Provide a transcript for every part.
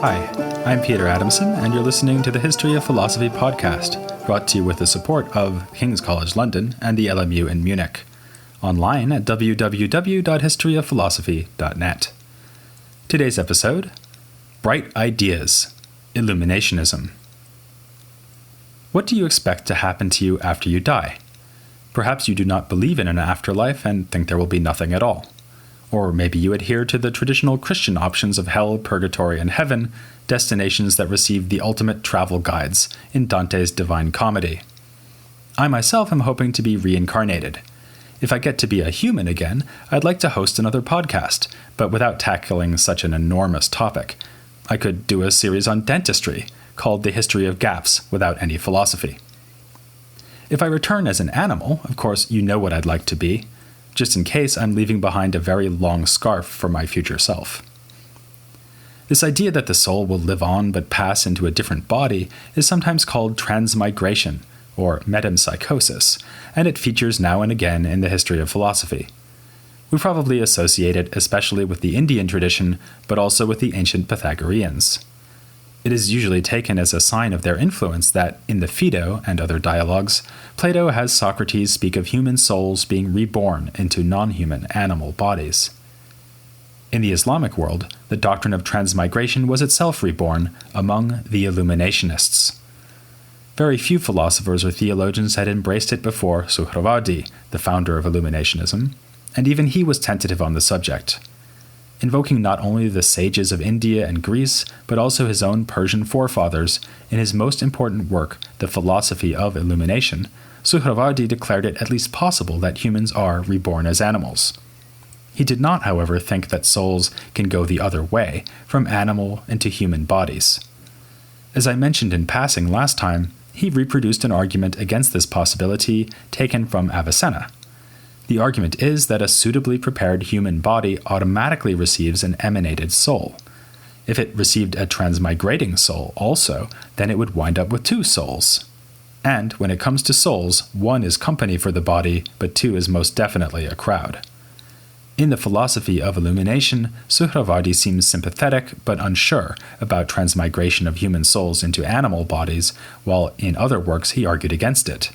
Hi, I'm Peter Adamson, and you're listening to the History of Philosophy podcast, brought to you with the support of King's College London and the LMU in Munich, online at www.historyofphilosophy.net. Today's episode, Bright Ideas, Illuminationism. What do you expect to happen to you after you die? Perhaps you do not believe in an afterlife and think there will be nothing at all. Or maybe you adhere to the traditional Christian options of hell, purgatory, and heaven, destinations that receive the ultimate travel guides in Dante's Divine Comedy. I myself am hoping to be reincarnated. If I get to be a human again, I'd like to host another podcast, but without tackling such an enormous topic. I could do a series on dentistry, called The History of Gaps, without any philosophy. If I return as an animal, of course, you know what I'd like to be. Just in case, I'm leaving behind a very long scarf for my future self. This idea that the soul will live on but pass into a different body is sometimes called transmigration, or metempsychosis, and it features now and again in the history of philosophy. We probably associate it especially with the Indian tradition, but also with the ancient Pythagoreans. It is usually taken as a sign of their influence that, in the Phaedo and other dialogues, Plato has Socrates speak of human souls being reborn into non-human animal bodies. In the Islamic world, the doctrine of transmigration was itself reborn among the Illuminationists. Very few philosophers or theologians had embraced it before Suhrawardī, the founder of Illuminationism, and even he was tentative on the subject. Invoking not only the sages of India and Greece, but also his own Persian forefathers, in his most important work, The Philosophy of Illumination, Suhrawardī declared it at least possible that humans are reborn as animals. He did not, however, think that souls can go the other way, from animal into human bodies. As I mentioned in passing last time, he reproduced an argument against this possibility taken from Avicenna. The argument is that a suitably prepared human body automatically receives an emanated soul. If it received a transmigrating soul also, then it would wind up with two souls. And when it comes to souls, one is company for the body, but two is most definitely a crowd. In the philosophy of illumination, Suhrawardī seems sympathetic but unsure about transmigration of human souls into animal bodies, while in other works he argued against it.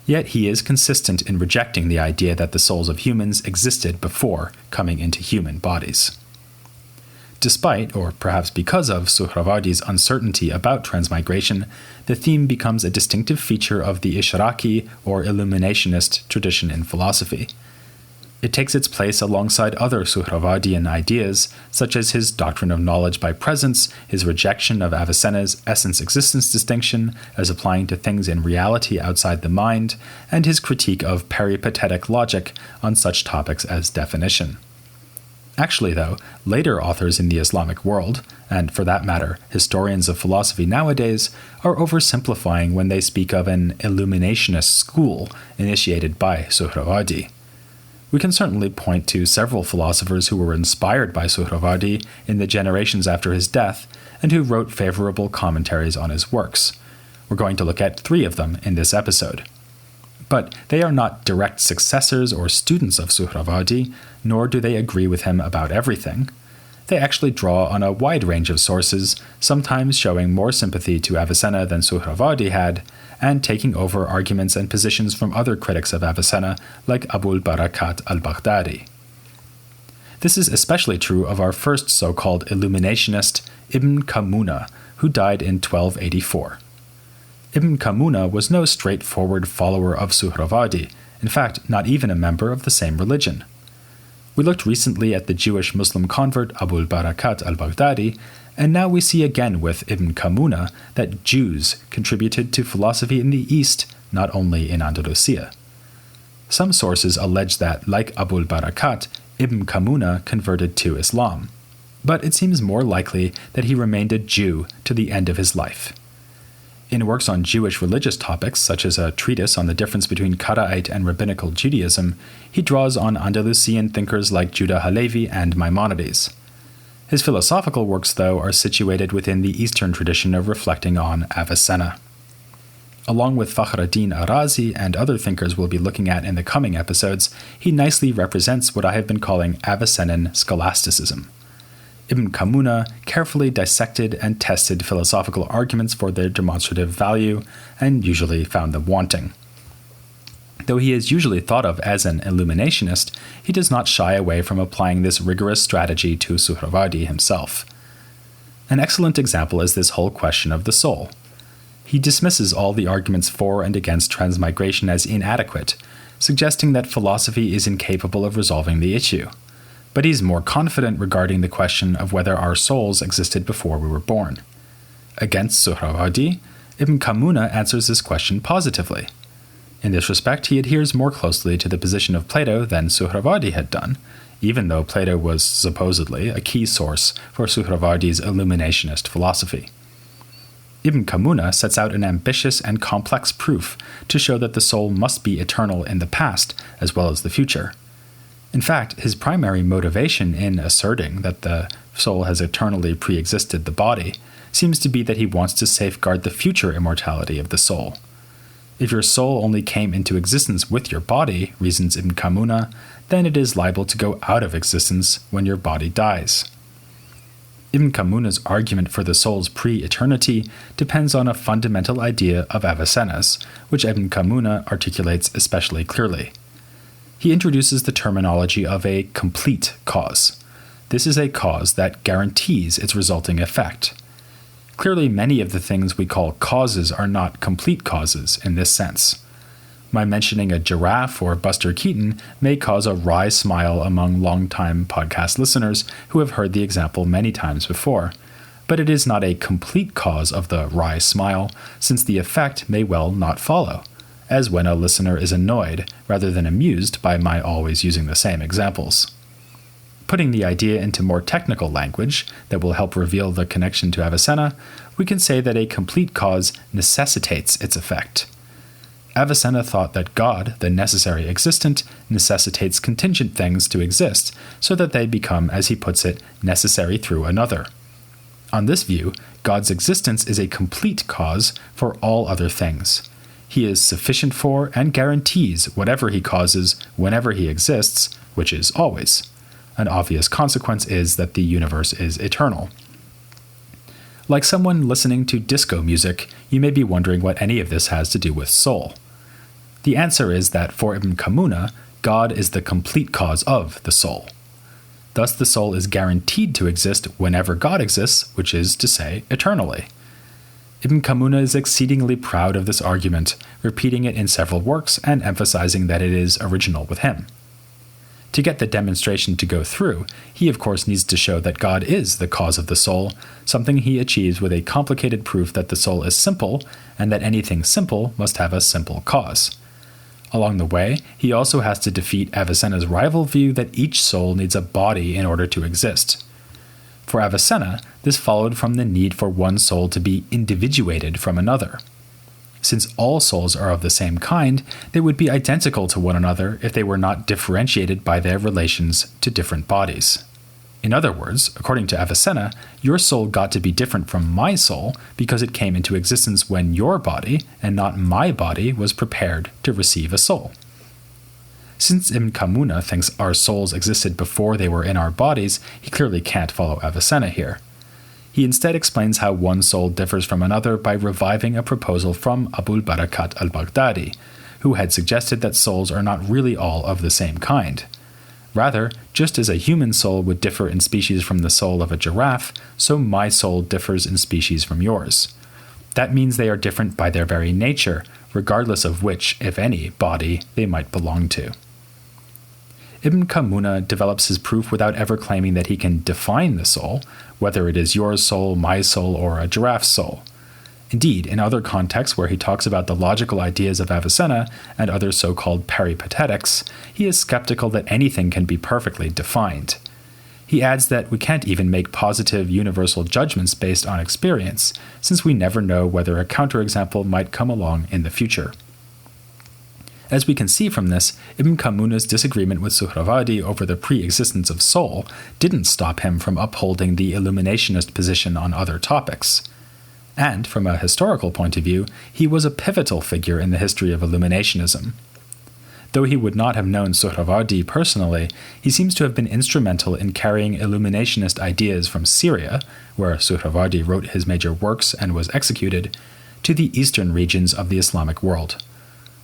Yet he is consistent in rejecting the idea that the souls of humans existed before coming into human bodies. Despite, or perhaps because of, Suhrawardī's uncertainty about transmigration, the theme becomes a distinctive feature of the Ishraqi or Illuminationist tradition in philosophy. It takes its place alongside other Suhrawardian ideas, such as his doctrine of knowledge by presence, his rejection of Avicenna's essence-existence distinction as applying to things in reality outside the mind, and his critique of peripatetic logic on such topics as definition. Actually, though, later authors in the Islamic world, and for that matter, historians of philosophy nowadays, are oversimplifying when they speak of an Illuminationist school initiated by Suhrawardī. We can certainly point to several philosophers who were inspired by Suhrawardī in the generations after his death, and who wrote favorable commentaries on his works. We're going to look at 3 of them in this episode. But they are not direct successors or students of Suhrawardī, nor do they agree with him about everything. They actually draw on a wide range of sources, sometimes showing more sympathy to Avicenna than Suhrawardī had, and taking over arguments and positions from other critics of Avicenna, like Abul Barakat al-Baghdadi. This is especially true of our first so-called Illuminationist, Ibn Kamuna, who died in 1284. Ibn Kamuna was no straightforward follower of Suhrawardī, in fact, not even a member of the same religion. We looked recently at the Jewish-Muslim convert Abul Barakat al-Baghdadi, and now we see again with Ibn Kamuna that Jews contributed to philosophy in the East, not only in Andalusia. Some sources allege that, like Abul Barakat, Ibn Kamuna converted to Islam, but it seems more likely that he remained a Jew to the end of his life. In works on Jewish religious topics, such as a treatise on the difference between Karaite and Rabbinical Judaism, he draws on Andalusian thinkers like Judah Halevi and Maimonides. His philosophical works, though, are situated within the Eastern tradition of reflecting on Avicenna. Along with Fakhruddin Arazi and other thinkers we'll be looking at in the coming episodes, he nicely represents what I have been calling Avicennan scholasticism. Ibn Kamuna carefully dissected and tested philosophical arguments for their demonstrative value, and usually found them wanting. Though he is usually thought of as an Illuminationist, he does not shy away from applying this rigorous strategy to Suhrawardī himself. An excellent example is this whole question of the soul. He dismisses all the arguments for and against transmigration as inadequate, suggesting that philosophy is incapable of resolving the issue. But he's more confident regarding the question of whether our souls existed before we were born. Against Suhrawardī, Ibn Kamuna answers this question positively. In this respect, he adheres more closely to the position of Plato than Suhrawardī had done, even though Plato was supposedly a key source for Suhrawardī's Illuminationist philosophy. Ibn Kamuna sets out an ambitious and complex proof to show that the soul must be eternal in the past as well as the future. In fact, his primary motivation in asserting that the soul has eternally pre-existed the body seems to be that he wants to safeguard the future immortality of the soul. If your soul only came into existence with your body, reasons Ibn Kamuna, then it is liable to go out of existence when your body dies. Ibn Kamuna's argument for the soul's pre-eternity depends on a fundamental idea of Avicenna's, which Ibn Kamuna articulates especially clearly. He introduces the terminology of a complete cause. This is a cause that guarantees its resulting effect. Clearly, many of the things we call causes are not complete causes in this sense. My mentioning a giraffe or Buster Keaton may cause a wry smile among long-time podcast listeners who have heard the example many times before, but it is not a complete cause of the wry smile, since the effect may well not follow, as when a listener is annoyed rather than amused by my always using the same examples. Putting the idea into more technical language that will help reveal the connection to Avicenna, we can say that a complete cause necessitates its effect. Avicenna thought that God, the necessary existent, necessitates contingent things to exist so that they become, as he puts it, necessary through another. On this view, God's existence is a complete cause for all other things. He is sufficient for and guarantees whatever he causes whenever he exists, which is always. An obvious consequence is that the universe is eternal. Like someone listening to disco music, you may be wondering what any of this has to do with soul. The answer is that for Ibn Kamuna, God is the complete cause of the soul. Thus the soul is guaranteed to exist whenever God exists, which is to say, eternally. Ibn Kamuna is exceedingly proud of this argument, repeating it in several works and emphasizing that it is original with him. To get the demonstration to go through, he of course needs to show that God is the cause of the soul, something he achieves with a complicated proof that the soul is simple, and that anything simple must have a simple cause. Along the way, he also has to defeat Avicenna's rival view that each soul needs a body in order to exist. For Avicenna, this followed from the need for one soul to be individuated from another. Since all souls are of the same kind, they would be identical to one another if they were not differentiated by their relations to different bodies. In other words, according to Avicenna, your soul got to be different from my soul because it came into existence when your body, and not my body, was prepared to receive a soul. Since Ibn Kamuna thinks our souls existed before they were in our bodies, he clearly can't follow Avicenna here. He instead explains how one soul differs from another by reviving a proposal from Abul Barakat al-Baghdadi, who had suggested that souls are not really all of the same kind. Rather, just as a human soul would differ in species from the soul of a giraffe, so my soul differs in species from yours. That means they are different by their very nature, regardless of which, if any, body they might belong to. Ibn Kamuna develops his proof without ever claiming that he can define the soul, whether it is your soul, my soul, or a giraffe's soul. Indeed, in other contexts where he talks about the logical ideas of Avicenna and other so-called Peripatetics, he is skeptical that anything can be perfectly defined. He adds that we can't even make positive universal judgments based on experience, since we never know whether a counterexample might come along in the future. As we can see from this, Ibn Kamuna's disagreement with Suhrawardī over the pre-existence of soul didn't stop him from upholding the Illuminationist position on other topics. And, from a historical point of view, he was a pivotal figure in the history of Illuminationism. Though he would not have known Suhrawardī personally, he seems to have been instrumental in carrying Illuminationist ideas from Syria, where Suhrawardī wrote his major works and was executed, to the eastern regions of the Islamic world.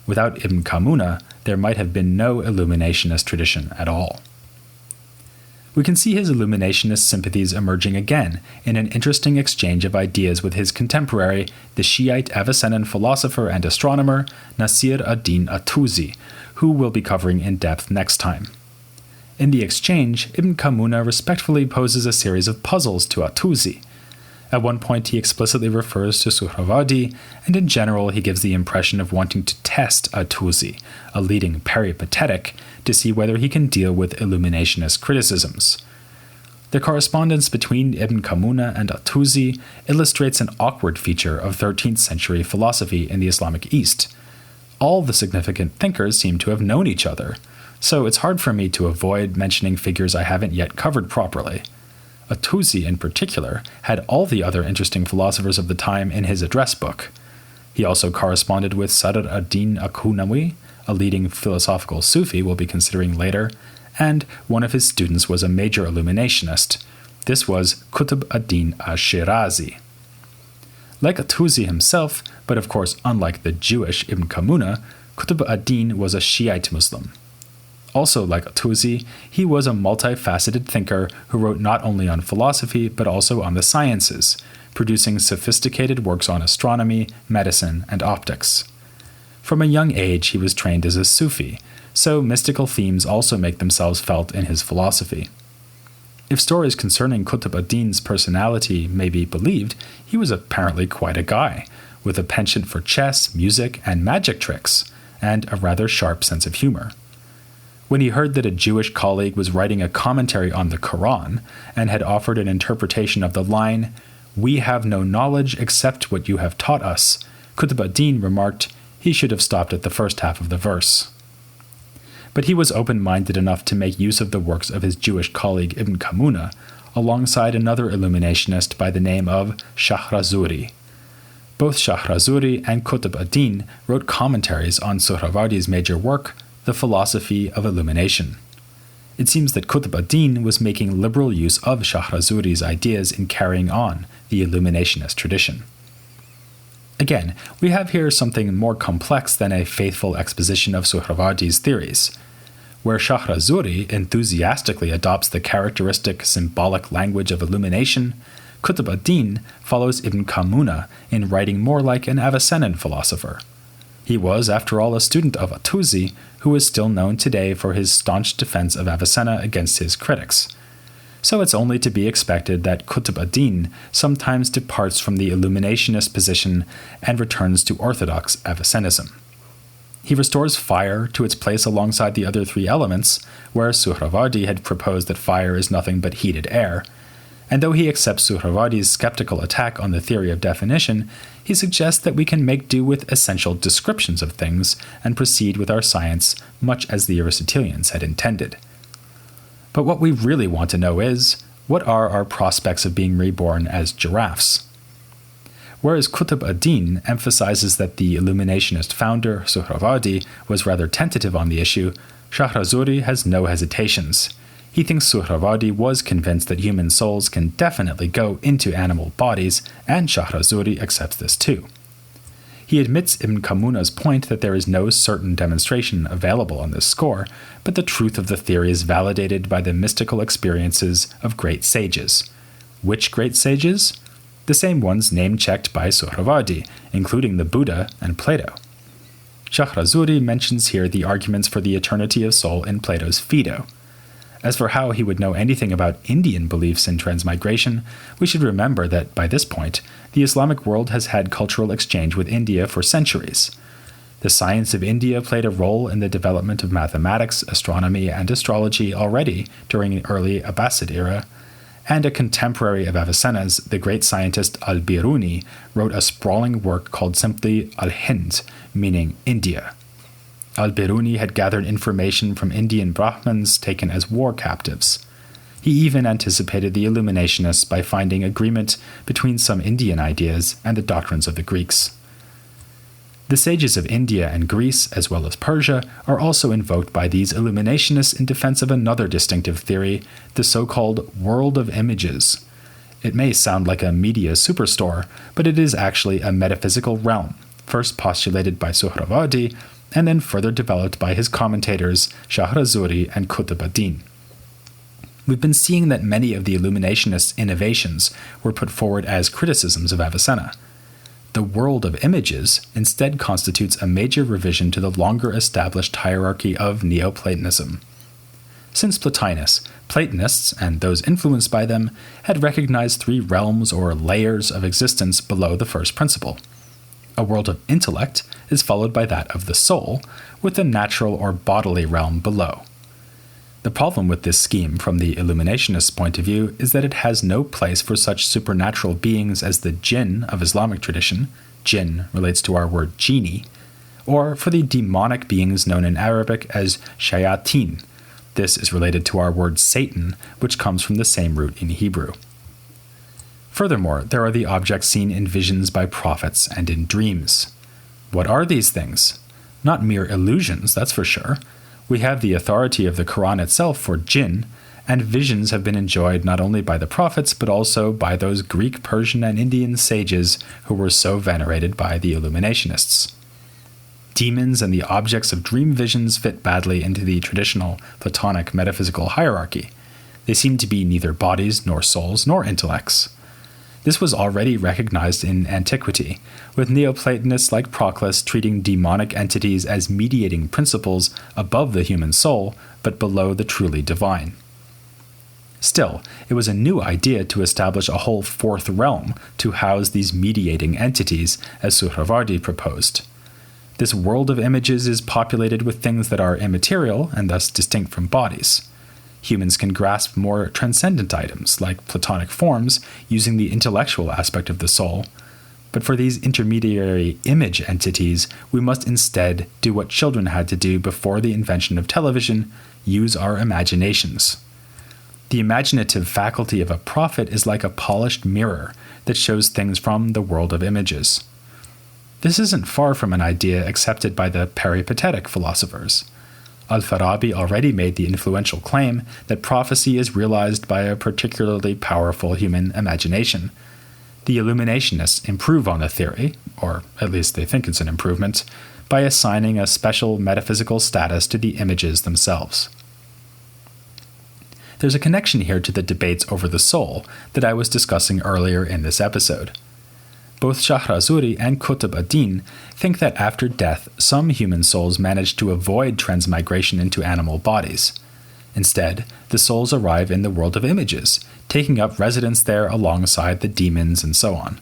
Without Ibn Kamuna, there might have been no Illuminationist tradition at all. We can see his Illuminationist sympathies emerging again in an interesting exchange of ideas with his contemporary, the Shiite Avicennan philosopher and astronomer Nasir ad-Din at-Tusi, who we'll be covering in depth next time. In the exchange, Ibn Kamuna respectfully poses a series of puzzles to at-Tusi. At one point he explicitly refers to Suhrawardī, and in general he gives the impression of wanting to test at-Tusi, a leading Peripatetic, to see whether he can deal with Illuminationist criticisms. The correspondence between Ibn Kamuna and at-Tusi illustrates an awkward feature of 13th century philosophy in the Islamic East. All the significant thinkers seem to have known each other, so it's hard for me to avoid mentioning figures I haven't yet covered properly. At-Tusi, in particular, had all the other interesting philosophers of the time in his address book. He also corresponded with Sadr ad-Din al-Qunawi, a leading philosophical Sufi we'll be considering later, and one of his students was a major Illuminationist. This was Qutb ad-Din al-Shirazi. Like at-Tusi himself, but of course unlike the Jewish Ibn Kamuna, Qutb ad-Din was a Shiite Muslim. Also like at-Tusi, he was a multifaceted thinker who wrote not only on philosophy but also on the sciences, producing sophisticated works on astronomy, medicine, and optics. From a young age he was trained as a Sufi, so mystical themes also make themselves felt in his philosophy. If stories concerning Qutb ad-Din's personality may be believed, he was apparently quite a guy, with a penchant for chess, music, and magic tricks, and a rather sharp sense of humor. When he heard that a Jewish colleague was writing a commentary on the Quran and had offered an interpretation of the line, "We have no knowledge except what you have taught us," Qutb ad-Din remarked he should have stopped at the first half of the verse. But he was open-minded enough to make use of the works of his Jewish colleague Ibn Kamuna, alongside another Illuminationist by the name of Suhrawardī. Both Suhrawardī and Qutb ad-Din wrote commentaries on Suhrawardī's major work, The Philosophy of Illumination. It seems that Qutb ad-Din was making liberal use of Suhrawardī's ideas in carrying on the Illuminationist tradition. Again, we have here something more complex than a faithful exposition of Suhrawardī's theories. Where Suhrawardī enthusiastically adopts the characteristic symbolic language of illumination, Qutb ad-Din follows Ibn Kamuna in writing more like an Avicennan philosopher. He was, after all, a student of at-Tusi, who is still known today for his staunch defense of Avicenna against his critics. So it's only to be expected that Qutb ad-Din sometimes departs from the Illuminationist position and returns to orthodox Avicennism. He restores fire to its place alongside the other three elements, where Suhrawardī had proposed that fire is nothing but heated air, and though he accepts Suhrawardī's skeptical attack on the theory of definition, he suggests that we can make do with essential descriptions of things and proceed with our science much as the Aristotelians had intended. But what we really want to know is, what are our prospects of being reborn as giraffes? Whereas Qutb ad-Din emphasizes that the Illuminationist founder, Suhrawardī, was rather tentative on the issue, Suhrawardī has no hesitations. He thinks Suhrawardī was convinced that human souls can definitely go into animal bodies, and Suhrawardī accepts this too. He admits Ibn Kamuna's point that there is no certain demonstration available on this score, but the truth of the theory is validated by the mystical experiences of great sages. Which great sages? The same ones name-checked by Suhrawardī, including the Buddha and Plato. Suhrawardī mentions here the arguments for the eternity of soul in Plato's Phaedo. As for how he would know anything about Indian beliefs in transmigration, we should remember that, by this point, the Islamic world has had cultural exchange with India for centuries. The science of India played a role in the development of mathematics, astronomy, and astrology already during the early Abbasid era, and a contemporary of Avicenna's, the great scientist al-Biruni, wrote a sprawling work called simply al-Hind, meaning India. Al-Biruni had gathered information from Indian Brahmins taken as war captives. He even anticipated the Illuminationists by finding agreement between some Indian ideas and the doctrines of the Greeks. The sages of India and Greece, as well as Persia, are also invoked by these Illuminationists in defense of another distinctive theory, the so-called world of images. It may sound like a media superstore, but it is actually a metaphysical realm, first postulated by Suhrawardī, and then further developed by his commentators Suhrawardī and Qutb-ad-Din. We've been seeing that many of the Illuminationists' innovations were put forward as criticisms of Avicenna. The world of images instead constitutes a major revision to the longer established hierarchy of Neoplatonism. Since Plotinus, Platonists, and those influenced by them, had recognized three realms or layers of existence below the first principle. A world of intellect is followed by that of the soul, with the natural or bodily realm below. The problem with this scheme from the Illuminationists' point of view is that it has no place for such supernatural beings as the jinn of Islamic tradition — jinn relates to our word genie — or for the demonic beings known in Arabic as shayateen. This is related to our word Satan, which comes from the same root in Hebrew. Furthermore, there are the objects seen in visions by prophets and in dreams. What are these things? Not mere illusions, that's for sure. We have the authority of the Quran itself for jinn, and visions have been enjoyed not only by the prophets but also by those Greek, Persian, and Indian sages who were so venerated by the Illuminationists. Demons and the objects of dream visions fit badly into the traditional Platonic metaphysical hierarchy. They seem to be neither bodies nor souls nor intellects. This was already recognized in antiquity, with Neoplatonists like Proclus treating demonic entities as mediating principles above the human soul, but below the truly divine. Still, it was a new idea to establish a whole fourth realm to house these mediating entities, as Suhrawardī proposed. This world of images is populated with things that are immaterial and thus distinct from bodies. Humans can grasp more transcendent items, like Platonic forms, using the intellectual aspect of the soul. But for these intermediary image entities, we must instead do what children had to do before the invention of television: use our imaginations. The imaginative faculty of a prophet is like a polished mirror that shows things from the world of images. This isn't far from an idea accepted by the Peripatetic philosophers. Al-Farabi already made the influential claim that prophecy is realized by a particularly powerful human imagination. The Illuminationists improve on the theory, or at least they think it's an improvement, by assigning a special metaphysical status to the images themselves. There's a connection here to the debates over the soul that I was discussing earlier in this episode. Both Suhrawardī and Qutb-ad-Din think that after death, some human souls manage to avoid transmigration into animal bodies. Instead, the souls arrive in the world of images, taking up residence there alongside the demons and so on.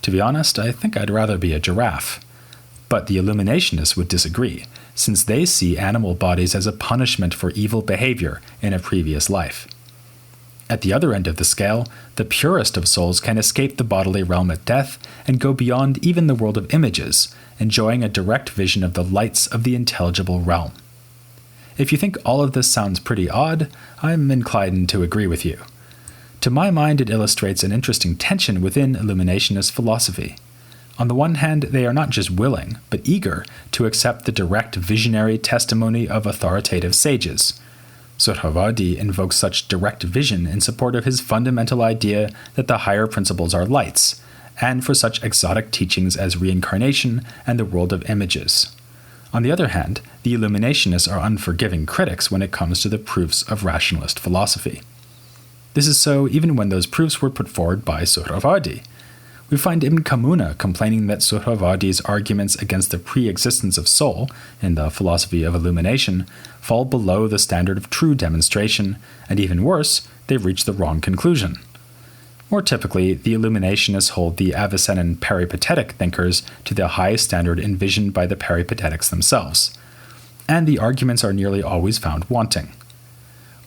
To be honest, I think I'd rather be a giraffe. But the Illuminationists would disagree, since they see animal bodies as a punishment for evil behavior in a previous life. At the other end of the scale, the purest of souls can escape the bodily realm at death and go beyond even the world of images, enjoying a direct vision of the lights of the intelligible realm. If you think all of this sounds pretty odd, I'm inclined to agree with you. To my mind, it illustrates an interesting tension within Illuminationist philosophy. On the one hand, they are not just willing, but eager to accept the direct visionary testimony of authoritative sages. Suhrawardī invokes such direct vision in support of his fundamental idea that the higher principles are lights, and for such exotic teachings as reincarnation and the world of images. On the other hand, the Illuminationists are unforgiving critics when it comes to the proofs of rationalist philosophy. This is so even when those proofs were put forward by Suhrawardī. We find Ibn Kamuna complaining that Suhrawardī's arguments against the pre-existence of soul in the philosophy of illumination fall below the standard of true demonstration, and even worse, they reach the wrong conclusion. More typically, the Illuminationists hold the Avicennan Peripatetic thinkers to the high standard envisioned by the Peripatetics themselves, and the arguments are nearly always found wanting.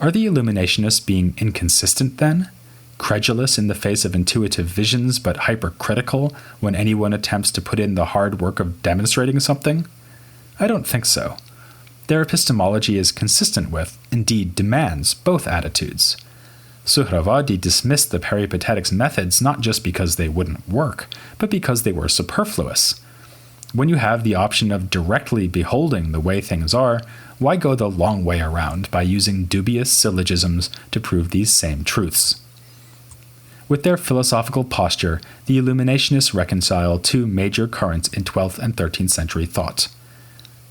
Are the Illuminationists being inconsistent then? Credulous in the face of intuitive visions, but hypercritical when anyone attempts to put in the hard work of demonstrating something? I don't think so. Their epistemology is consistent with, indeed demands, both attitudes. Suhrawardī dismissed the Peripatetic's methods not just because they wouldn't work, but because they were superfluous. When you have the option of directly beholding the way things are, why go the long way around by using dubious syllogisms to prove these same truths? With their philosophical posture, the Illuminationists reconcile two major currents in 12th and 13th century thought.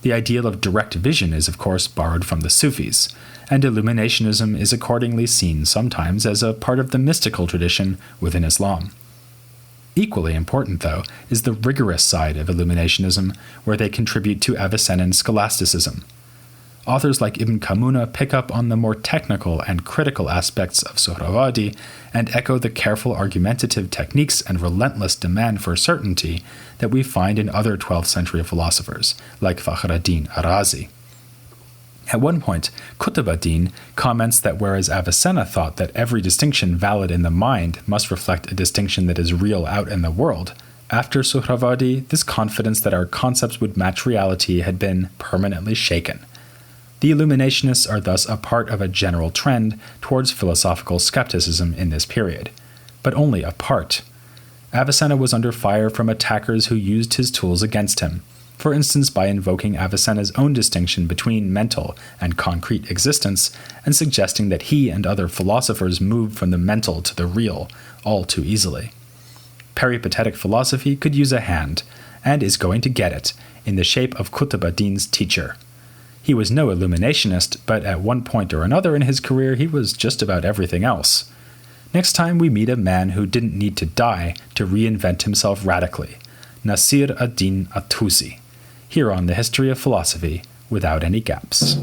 The ideal of direct vision is, of course, borrowed from the Sufis, and Illuminationism is accordingly seen sometimes as a part of the mystical tradition within Islam. Equally important, though, is the rigorous side of Illuminationism, where they contribute to Avicennan scholasticism. Authors like Ibn Kamuna pick up on the more technical and critical aspects of Suhrawardī and echo the careful argumentative techniques and relentless demand for certainty that we find in other 12th century philosophers, like Fakhruddin Arazi. At one point, Qutb ad-Din comments that whereas Avicenna thought that every distinction valid in the mind must reflect a distinction that is real out in the world, after Suhrawardī, this confidence that our concepts would match reality had been permanently shaken. The Illuminationists are thus a part of a general trend towards philosophical skepticism in this period, but only a part. Avicenna was under fire from attackers who used his tools against him, for instance by invoking Avicenna's own distinction between mental and concrete existence and suggesting that he and other philosophers moved from the mental to the real all too easily. Peripatetic philosophy could use a hand, and is going to get it, in the shape of Qutb ad-Din's teacher. He was no Illuminationist, but at one point or another in his career he was just about everything else. Next time we meet a man who didn't need to die to reinvent himself radically, Nasir ad-Din at-Tusi, here on the History of Philosophy Without Any Gaps.